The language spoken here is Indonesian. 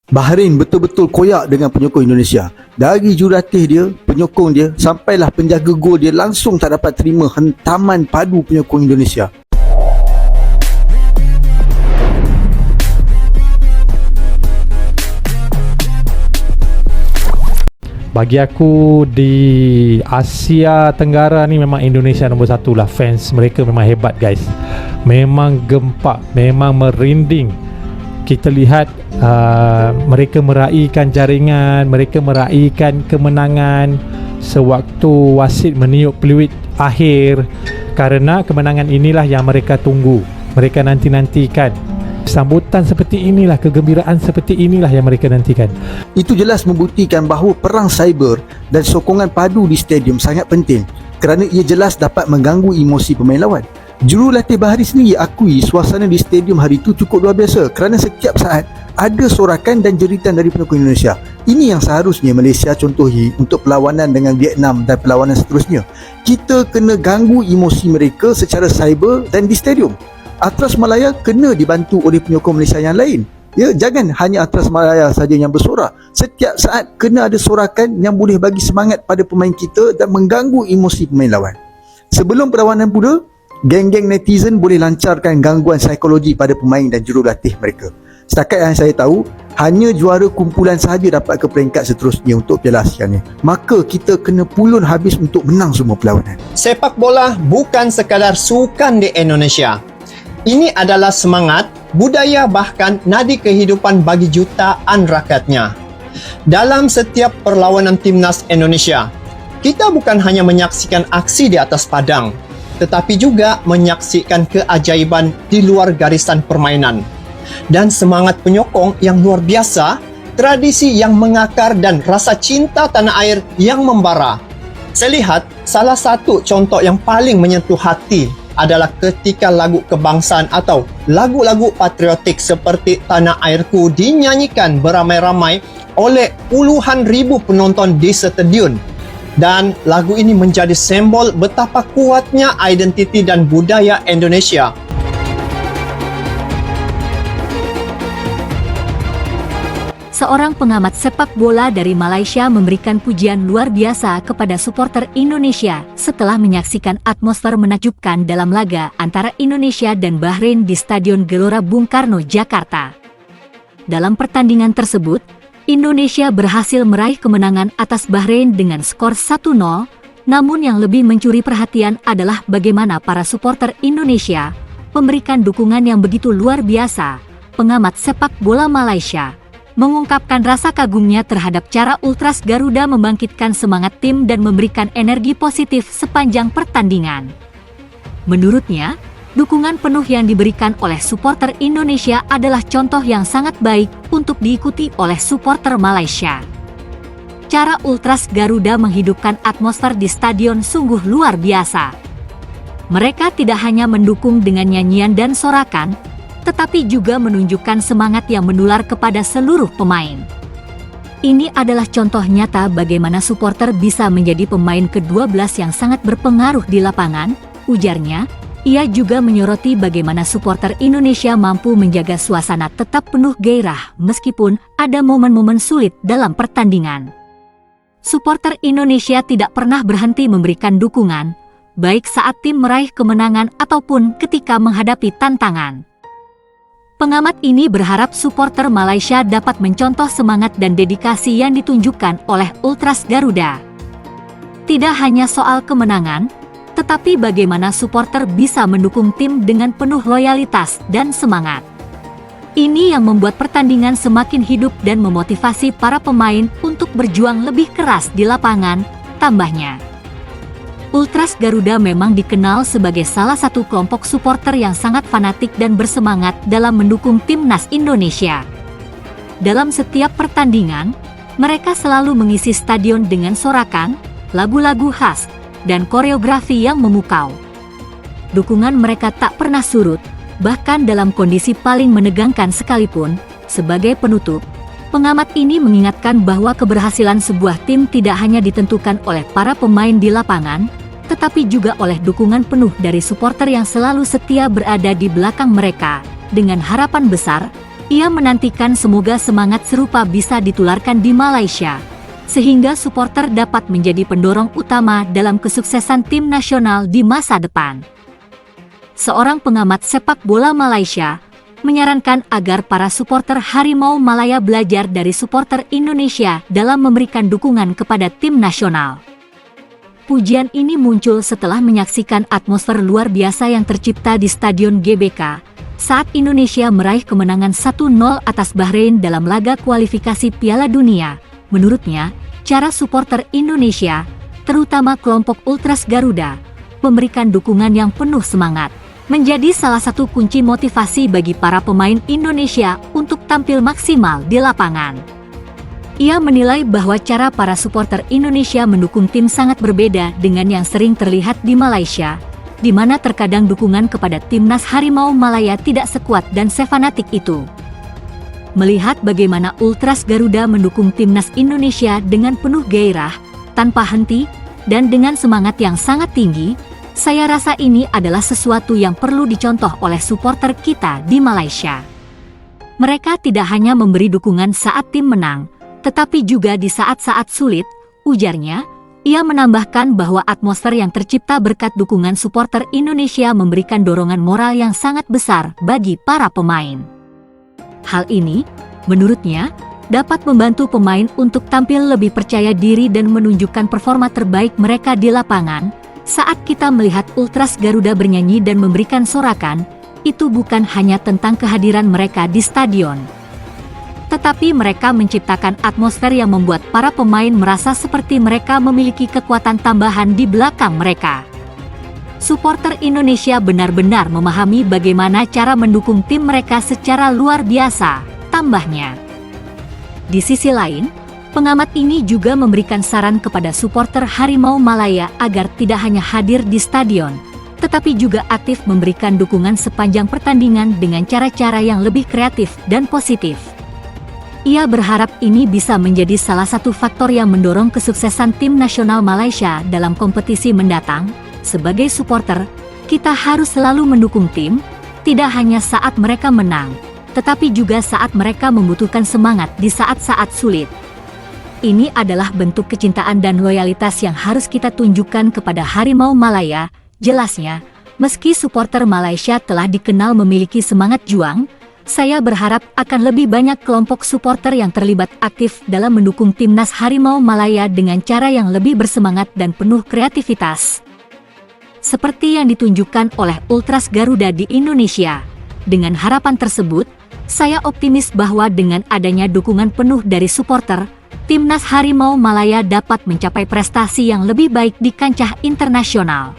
Bahrain betul-betul koyak dengan penyokong Indonesia. Dari jurulatih dia, penyokong dia, sampailah penjaga gol dia langsung tak dapat terima hentaman padu penyokong Indonesia. Bagi aku di Asia Tenggara ni memang Indonesia nombor satu lah. Fans mereka memang hebat guys. Memang gempak, memang merinding. Kita lihat mereka meraihkan jaringan, mereka meraihkan kemenangan sewaktu wasit meniup peluit akhir, kerana kemenangan inilah yang mereka tunggu, mereka nanti-nantikan. Sambutan seperti inilah, kegembiraan seperti inilah yang mereka nantikan. Itu jelas membuktikan bahawa perang cyber dan sokongan padu di stadium sangat penting, kerana ia jelas dapat mengganggu emosi pemain lawan. Jurulatih Bahrain sendiri akui suasana di stadium hari itu cukup luar biasa, kerana setiap saat ada sorakan dan jeritan dari penyokong Indonesia. Ini yang seharusnya Malaysia contohi untuk perlawanan dengan Vietnam dan perlawanan seterusnya. Kita kena ganggu emosi mereka secara cyber dan di stadium. Atras Malaya kena dibantu oleh penyokong Malaysia yang lain. Ya, jangan hanya Atras Malaya saja yang bersorak. Setiap saat kena ada sorakan yang boleh bagi semangat pada pemain kita dan mengganggu emosi pemain lawan. Sebelum perlawanan pula, geng-geng netizen boleh lancarkan gangguan psikologi pada pemain dan jurulatih mereka. Setakat yang saya tahu, hanya juara kumpulan sahaja dapat ke peringkat seterusnya untuk Piala Asia ni. Maka kita kena pulun habis untuk menang semua perlawanan. Sepak bola bukan sekadar sukan di Indonesia. Ini adalah semangat, budaya bahkan nadi kehidupan bagi jutaan rakyatnya. Dalam setiap perlawanan timnas Indonesia, kita bukan hanya menyaksikan aksi di atas padang, tetapi juga menyaksikan keajaiban di luar garisan permainan. Dan semangat penyokong yang luar biasa, tradisi yang mengakar dan rasa cinta tanah air yang membara. Saya lihat salah satu contoh yang paling menyentuh hati adalah ketika lagu kebangsaan atau lagu-lagu patriotik seperti Tanah Airku dinyanyikan beramai-ramai oleh puluhan ribu penonton di stadion. Dan lagu ini menjadi simbol betapa kuatnya identiti dan budaya Indonesia. Seorang pengamat sepak bola dari Malaysia memberikan pujian luar biasa kepada supporter Indonesia setelah menyaksikan atmosfer menakjubkan dalam laga antara Indonesia dan Bahrain di Stadion Gelora Bung Karno, Jakarta. Dalam pertandingan tersebut, Indonesia berhasil meraih kemenangan atas Bahrain dengan skor 1-0, namun yang lebih mencuri perhatian adalah bagaimana para supporter Indonesia memberikan dukungan yang begitu luar biasa. Pengamat sepak bola Malaysia mengungkapkan rasa kagumnya terhadap cara Ultras Garuda membangkitkan semangat tim dan memberikan energi positif sepanjang pertandingan. Menurutnya, dukungan penuh yang diberikan oleh supporter Indonesia adalah contoh yang sangat baik untuk diikuti oleh supporter Malaysia. Cara Ultras Garuda menghidupkan atmosfer di stadion sungguh luar biasa. Mereka tidak hanya mendukung dengan nyanyian dan sorakan, tetapi juga menunjukkan semangat yang menular kepada seluruh pemain. Ini adalah contoh nyata bagaimana supporter bisa menjadi pemain ke-12 yang sangat berpengaruh di lapangan, ujarnya. Ia juga menyoroti bagaimana supporter Indonesia mampu menjaga suasana tetap penuh gairah meskipun ada momen-momen sulit dalam pertandingan. Supporter Indonesia tidak pernah berhenti memberikan dukungan, baik saat tim meraih kemenangan ataupun ketika menghadapi tantangan. Pengamat ini berharap supporter Malaysia dapat mencontoh semangat dan dedikasi yang ditunjukkan oleh Ultras Garuda. Tidak hanya soal kemenangan, tetapi bagaimana supporter bisa mendukung tim dengan penuh loyalitas dan semangat. Ini yang membuat pertandingan semakin hidup dan memotivasi para pemain untuk berjuang lebih keras di lapangan, tambahnya. Ultras Garuda memang dikenal sebagai salah satu kelompok supporter yang sangat fanatik dan bersemangat dalam mendukung timnas Indonesia. Dalam setiap pertandingan, mereka selalu mengisi stadion dengan sorakan, lagu-lagu khas, dan koreografi yang memukau. Dukungan mereka tak pernah surut, bahkan dalam kondisi paling menegangkan sekalipun. Sebagai penutup, pengamat ini mengingatkan bahwa keberhasilan sebuah tim tidak hanya ditentukan oleh para pemain di lapangan, tetapi juga oleh dukungan penuh dari supporter yang selalu setia berada di belakang mereka. Dengan harapan besar, Ia menantikan semoga semangat serupa bisa ditularkan di Malaysia, sehingga supporter dapat menjadi pendorong utama dalam kesuksesan tim nasional di masa depan. Seorang pengamat sepak bola Malaysia menyarankan agar para supporter Harimau Malaya belajar dari supporter Indonesia dalam memberikan dukungan kepada tim nasional. Pujian ini muncul setelah menyaksikan atmosfer luar biasa yang tercipta di Stadion GBK saat Indonesia meraih kemenangan 1-0 atas Bahrain dalam laga kualifikasi Piala Dunia. Menurutnya, cara supporter Indonesia, terutama kelompok Ultras Garuda, memberikan dukungan yang penuh semangat, menjadi salah satu kunci motivasi bagi para pemain Indonesia untuk tampil maksimal di lapangan. Ia menilai bahwa cara para supporter Indonesia mendukung tim sangat berbeda dengan yang sering terlihat di Malaysia, di mana terkadang dukungan kepada timnas Harimau Malaya tidak sekuat dan sefanatik itu. Melihat bagaimana Ultras Garuda mendukung timnas Indonesia dengan penuh gairah, tanpa henti, dan dengan semangat yang sangat tinggi, saya rasa ini adalah sesuatu yang perlu dicontoh oleh supporter kita di Malaysia. Mereka tidak hanya memberi dukungan saat tim menang, tetapi juga di saat-saat sulit, ujarnya. Ia menambahkan bahwa atmosfer yang tercipta berkat dukungan supporter Indonesia memberikan dorongan moral yang sangat besar bagi para pemain. Hal ini, menurutnya, dapat membantu pemain untuk tampil lebih percaya diri dan menunjukkan performa terbaik mereka di lapangan. Saat kita melihat Ultras Garuda bernyanyi dan memberikan sorakan, itu bukan hanya tentang kehadiran mereka di stadion, tetapi mereka menciptakan atmosfer yang membuat para pemain merasa seperti mereka memiliki kekuatan tambahan di belakang mereka. Supporter Indonesia benar-benar memahami bagaimana cara mendukung tim mereka secara luar biasa, tambahnya. Di sisi lain, pengamat ini juga memberikan saran kepada supporter Harimau Malaya agar tidak hanya hadir di stadion, tetapi juga aktif memberikan dukungan sepanjang pertandingan dengan cara-cara yang lebih kreatif dan positif. Ia berharap ini bisa menjadi salah satu faktor yang mendorong kesuksesan tim nasional Malaysia dalam kompetisi mendatang. Sebagai supporter, kita harus selalu mendukung tim, tidak hanya saat mereka menang, tetapi juga saat mereka membutuhkan semangat di saat-saat sulit. Ini adalah bentuk kecintaan dan loyalitas yang harus kita tunjukkan kepada Harimau Malaya, jelasnya. Meski supporter Malaysia telah dikenal memiliki semangat juang, saya berharap akan lebih banyak kelompok supporter yang terlibat aktif dalam mendukung timnas Harimau Malaya dengan cara yang lebih bersemangat dan penuh kreativitas, seperti yang ditunjukkan oleh Ultras Garuda di Indonesia. Dengan harapan tersebut, saya optimis bahwa dengan adanya dukungan penuh dari supporter, timnas Harimau Malaya dapat mencapai prestasi yang lebih baik di kancah internasional.